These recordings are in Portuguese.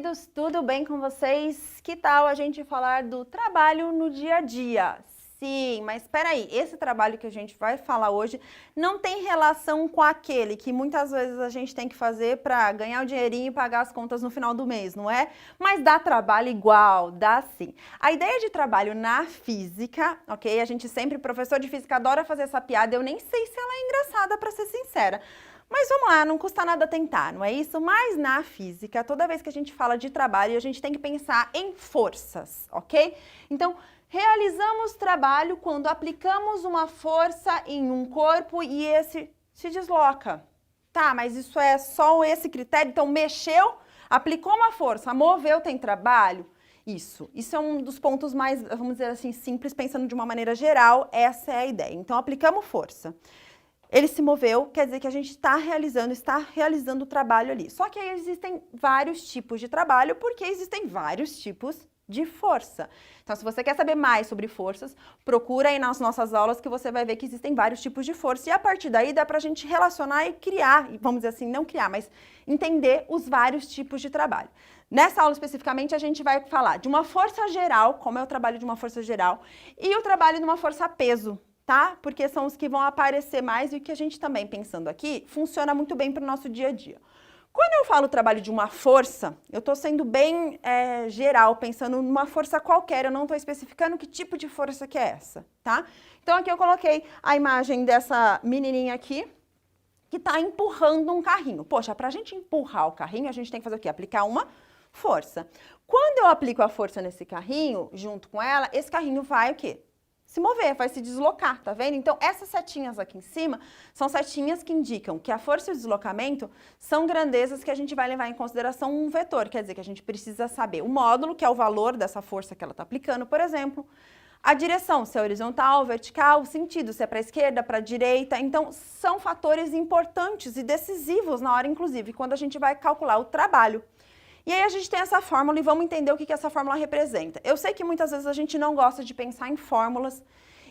queridos, tudo bem com vocês? Que tal a gente falar do trabalho no dia a dia? Sim, mas espera aí, esse trabalho que a gente vai falar hoje não tem relação com aquele que muitas vezes a gente tem que fazer para ganhar o dinheirinho e pagar as contas no final do mês, não é? Mas dá trabalho igual, dá sim. A ideia de trabalho na física, ok? A gente sempre, professor de física, adora fazer essa piada, eu nem sei se ela é engraçada, para ser sincera. Mas vamos lá, não custa nada tentar, não é isso? Mas na física, toda vez que a gente fala de trabalho, a gente tem que pensar em forças, ok? Então, realizamos trabalho quando aplicamos uma força em um corpo e esse se desloca. Tá, mas isso é só esse critério? Então, mexeu, aplicou uma força, moveu, tem trabalho? Isso é um dos pontos mais, vamos dizer assim, simples, pensando de uma maneira geral, essa é a ideia. Então, aplicamos força. Ele se moveu, quer dizer que a gente está realizando o trabalho ali. Só que aí existem vários tipos de trabalho, porque existem vários tipos de força. Então, se você quer saber mais sobre forças, procura aí nas nossas aulas que você vai ver que existem vários tipos de força. E a partir daí dá pra gente relacionar e criar, vamos dizer assim, não criar, mas entender os vários tipos de trabalho. Nessa aula especificamente a gente vai falar de uma força geral, como é o trabalho de uma força geral, e o trabalho de uma força peso. Tá? Porque são os que vão aparecer mais e o que a gente também, pensando aqui, funciona muito bem para o nosso dia a dia. Quando eu falo trabalho de uma força, eu estou sendo bem geral, pensando numa força qualquer, eu não estou especificando que tipo de força que é essa, tá? Então aqui eu coloquei a imagem dessa menininha aqui, que está empurrando um carrinho. Poxa, para a gente empurrar o carrinho, a gente tem que fazer o quê? Aplicar uma força. Quando eu aplico a força nesse carrinho, junto com ela, esse carrinho vai o quê? Se mover, vai se deslocar, tá vendo? Então, essas setinhas aqui em cima são setinhas que indicam que a força e o deslocamento são grandezas que a gente vai levar em consideração um vetor, quer dizer que a gente precisa saber o módulo, que é o valor dessa força que ela está aplicando, por exemplo, a direção, se é horizontal, vertical, o sentido, se é para a esquerda, para a direita. Então, são fatores importantes e decisivos na hora, inclusive, quando a gente vai calcular o trabalho. E aí a gente tem essa fórmula e vamos entender o que essa fórmula representa. Eu sei que muitas vezes a gente não gosta de pensar em fórmulas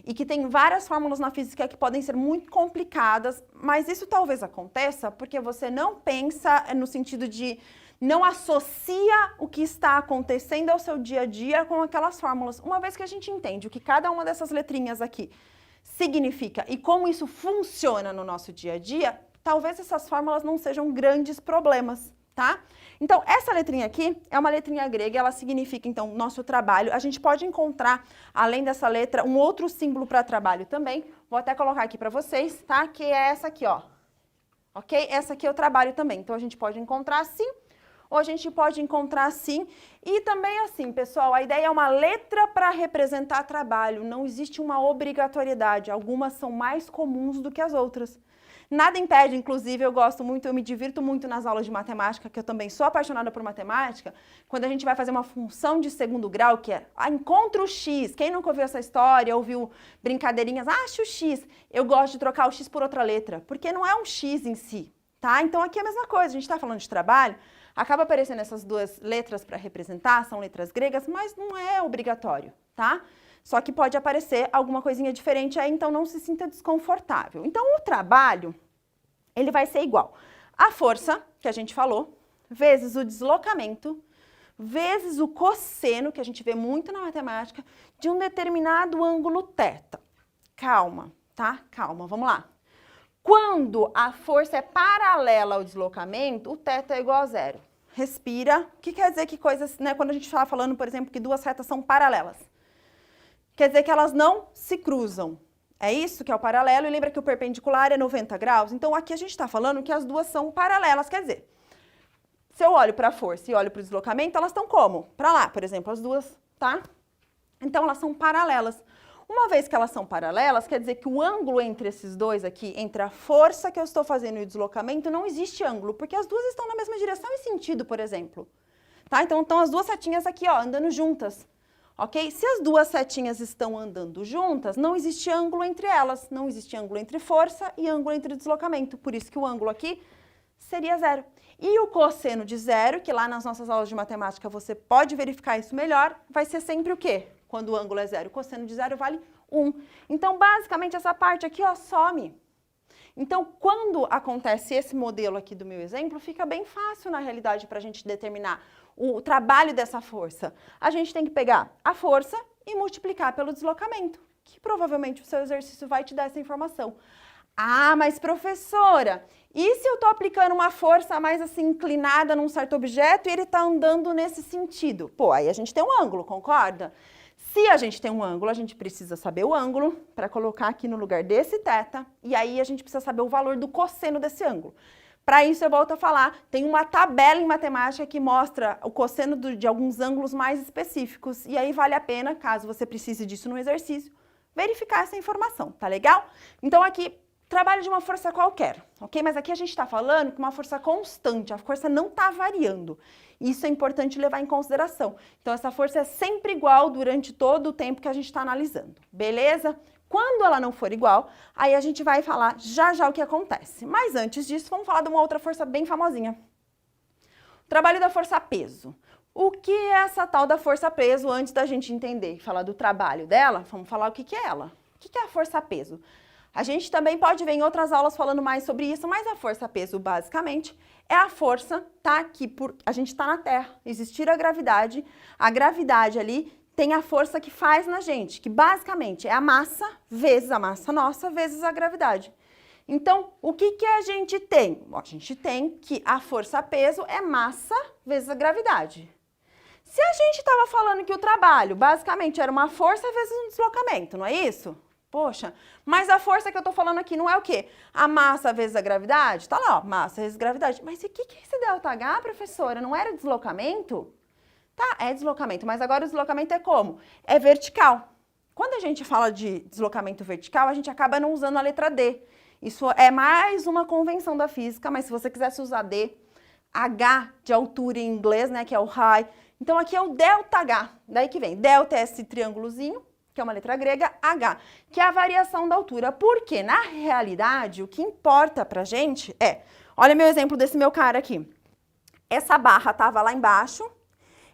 e que tem várias fórmulas na física que podem ser muito complicadas, mas isso talvez aconteça porque você não pensa no sentido de não associa o que está acontecendo ao seu dia a dia com aquelas fórmulas. Uma vez que a gente entende o que cada uma dessas letrinhas aqui significa e como isso funciona no nosso dia a dia, talvez essas fórmulas não sejam grandes problemas, tá? Então, essa letrinha aqui é uma letrinha grega, ela significa, então, nosso trabalho. A gente pode encontrar, além dessa letra, um outro símbolo para trabalho também. Vou até colocar aqui para vocês, tá? Que é essa aqui, ó. Ok? Essa aqui é o trabalho também. Então, a gente pode encontrar assim, ou a gente pode encontrar assim. E também assim, pessoal, a ideia é uma letra para representar trabalho. Não existe uma obrigatoriedade. Algumas são mais comuns do que as outras. Nada impede, inclusive, eu me divirto muito nas aulas de matemática, que eu também sou apaixonada por matemática, quando a gente vai fazer uma função de segundo grau, que é encontra o x. Quem nunca ouviu essa história, ouviu brincadeirinhas, acha o x. Eu gosto de trocar o x por outra letra, porque não é um x em si, tá? Então aqui é a mesma coisa, a gente está falando de trabalho, acaba aparecendo essas duas letras para representar, são letras gregas, mas não é obrigatório, tá? Só que pode aparecer alguma coisinha diferente aí, então não se sinta desconfortável. Então, o trabalho, ele vai ser igual a força, que a gente falou, vezes o deslocamento, vezes o cosseno, que a gente vê muito na matemática, de um determinado ângulo θ. Calma, tá? Calma, vamos lá. Quando a força é paralela ao deslocamento, o θ é igual a zero. Respira. O que quer dizer que coisas, né? Quando a gente estava falando, por exemplo, que duas retas são paralelas. Quer dizer que elas não se cruzam. É isso que é o paralelo, e lembra que o perpendicular é 90 graus? Então, aqui a gente está falando que as duas são paralelas, quer dizer, se eu olho para a força e olho para o deslocamento, elas estão como? Para lá, por exemplo, as duas, tá? Então, elas são paralelas. Uma vez que elas são paralelas, quer dizer que o ângulo entre esses dois aqui, entre a força que eu estou fazendo e o deslocamento, não existe ângulo, porque as duas estão na mesma direção e sentido, por exemplo. Tá? Então, estão as duas setinhas aqui, ó, andando juntas. Ok? Se as duas setinhas estão andando juntas, não existe ângulo entre elas. Não existe ângulo entre força e ângulo entre deslocamento. Por isso que o ângulo aqui seria zero. E o cosseno de zero, que lá nas nossas aulas de matemática você pode verificar isso melhor, vai ser sempre o quê? Quando o ângulo é zero, o cosseno de zero vale 1. Então, basicamente, essa parte aqui, ó, some. Então, quando acontece esse modelo aqui do meu exemplo, fica bem fácil, na realidade, para a gente determinar o trabalho dessa força. A gente tem que pegar a força e multiplicar pelo deslocamento, que provavelmente o seu exercício vai te dar essa informação. Ah, mas professora, e se eu estou aplicando uma força mais assim inclinada num certo objeto e ele está andando nesse sentido? Pô, aí a gente tem um ângulo, concorda? Se a gente tem um ângulo, a gente precisa saber o ângulo para colocar aqui no lugar desse θ, e aí a gente precisa saber o valor do cosseno desse ângulo. Para isso eu volto a falar, tem uma tabela em matemática que mostra o cosseno de alguns ângulos mais específicos, e aí vale a pena, caso você precise disso no exercício, verificar essa informação, tá legal? Então aqui, trabalho de uma força qualquer, ok? Mas aqui a gente está falando que uma força constante, a força não está variando. Isso é importante levar em consideração. Então, essa força é sempre igual durante todo o tempo que a gente está analisando, beleza? Quando ela não for igual, aí a gente vai falar já o que acontece. Mas antes disso, vamos falar de uma outra força bem famosinha. O trabalho da força-peso. O que é essa tal da força-peso? Antes da gente entender e falar do trabalho dela, vamos falar o que é ela. O que é a força-peso? A gente também pode ver em outras aulas falando mais sobre isso, mas a força-peso, basicamente, é a força, tá? A gente está na Terra, existir a gravidade ali tem a força que faz na gente, que basicamente é a massa vezes a massa nossa vezes a gravidade. Então, o que a gente tem? Bom, a gente tem que a força-peso é massa vezes a gravidade. Se a gente estava falando que o trabalho, basicamente, era uma força vezes um deslocamento, não é isso? Poxa, mas a força que eu tô falando aqui não é o quê? A massa vezes a gravidade? Tá lá, ó, massa vezes gravidade. Mas e o que é esse ΔH, professora? Não era deslocamento? Tá, é deslocamento, mas agora o deslocamento é como? É vertical. Quando a gente fala de deslocamento vertical, a gente acaba não usando a letra D. Isso é mais uma convenção da física, mas se você quisesse usar D, H de altura em inglês, né, que é o high. Então aqui é o ΔH, daí que vem. Delta é esse triângulozinho, que é uma letra grega, H, que é a variação da altura. Porque, na realidade, o que importa pra gente é... Olha meu exemplo desse meu cara aqui. Essa barra estava lá embaixo,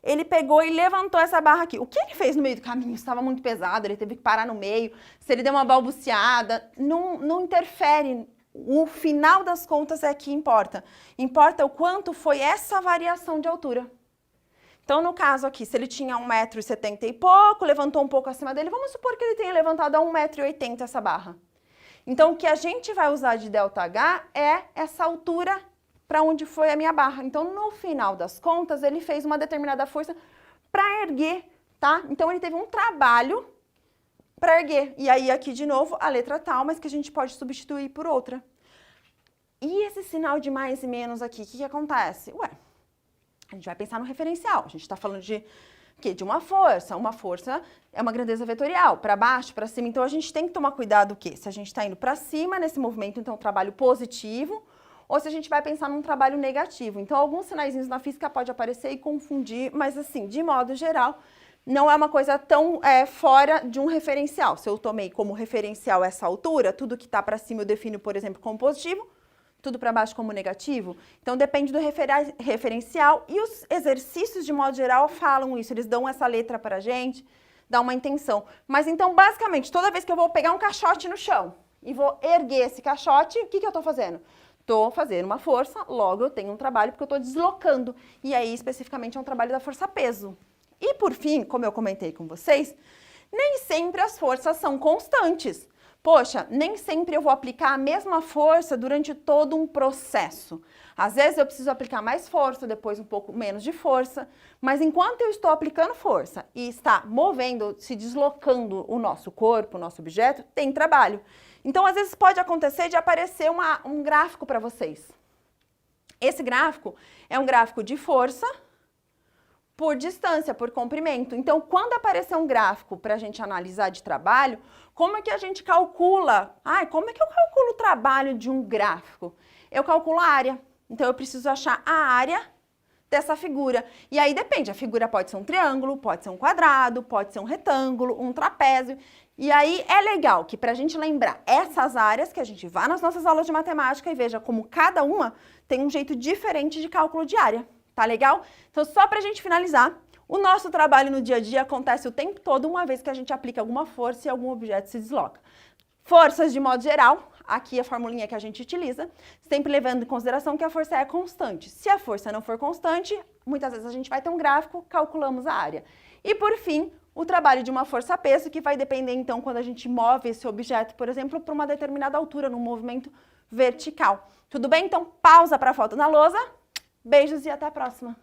ele pegou e levantou essa barra aqui. O que ele fez no meio do caminho? Estava muito pesado, ele teve que parar no meio. Se ele deu uma balbuciada, não interfere. O final das contas é que importa. Importa o quanto foi essa variação de altura. Então, no caso aqui, se ele tinha 1,70 m e pouco, levantou um pouco acima dele, vamos supor que ele tenha levantado a 1,80 m essa barra. Então, o que a gente vai usar de ΔH é essa altura para onde foi a minha barra. Então, no final das contas, ele fez uma determinada força para erguer, tá? Então, ele teve um trabalho para erguer. E aí, aqui de novo, a letra tal, mas que a gente pode substituir por outra. E esse sinal de mais e menos aqui, o que acontece? Ué, a gente vai pensar no referencial. A gente está falando de quê? De uma força. Uma força é uma grandeza vetorial, para baixo, para cima. Então, a gente tem que tomar cuidado o quê? Se a gente está indo para cima nesse movimento, então, trabalho positivo, ou se a gente vai pensar num trabalho negativo. Então, alguns sinaizinhos na física pode aparecer e confundir, mas assim, de modo geral, não é uma coisa tão fora de um referencial. Se eu tomei como referencial essa altura, tudo que está para cima eu defino, por exemplo, como positivo, tudo para baixo como negativo. Então, depende do referencial e os exercícios, de modo geral, falam isso. Eles dão essa letra para a gente, dão uma intenção. Mas, então, basicamente, toda vez que eu vou pegar um caixote no chão e vou erguer esse caixote, o que eu estou fazendo? Estou fazendo uma força, logo eu tenho um trabalho porque eu estou deslocando. E aí, especificamente, é um trabalho da força-peso. E, por fim, como eu comentei com vocês, nem sempre as forças são constantes. Poxa, nem sempre eu vou aplicar a mesma força durante todo um processo. Às vezes eu preciso aplicar mais força, depois um pouco menos de força, mas enquanto eu estou aplicando força e está movendo, se deslocando o nosso corpo, o nosso objeto, tem trabalho. Então, às vezes pode acontecer de aparecer um gráfico para vocês. Esse gráfico é um gráfico de força por distância, por comprimento. Então, quando aparecer um gráfico para a gente analisar de trabalho, como é que a gente calcula? Como é que eu calculo o trabalho de um gráfico? Eu calculo a área. Então, eu preciso achar a área dessa figura. E aí depende, a figura pode ser um triângulo, pode ser um quadrado, pode ser um retângulo, um trapézio. E aí é legal que para a gente lembrar essas áreas, que a gente vá nas nossas aulas de matemática e veja como cada uma tem um jeito diferente de cálculo de área. Tá legal? Então, só para a gente finalizar, o nosso trabalho no dia a dia acontece o tempo todo, uma vez que a gente aplica alguma força e algum objeto se desloca. Forças de modo geral, aqui a formulinha que a gente utiliza, sempre levando em consideração que a força é constante. Se a força não for constante, muitas vezes a gente vai ter um gráfico, calculamos a área. E por fim, o trabalho de uma força-peso, que vai depender então quando a gente move esse objeto, por exemplo, para uma determinada altura, num movimento vertical. Tudo bem? Então pausa para a foto na lousa. Beijos e até a próxima!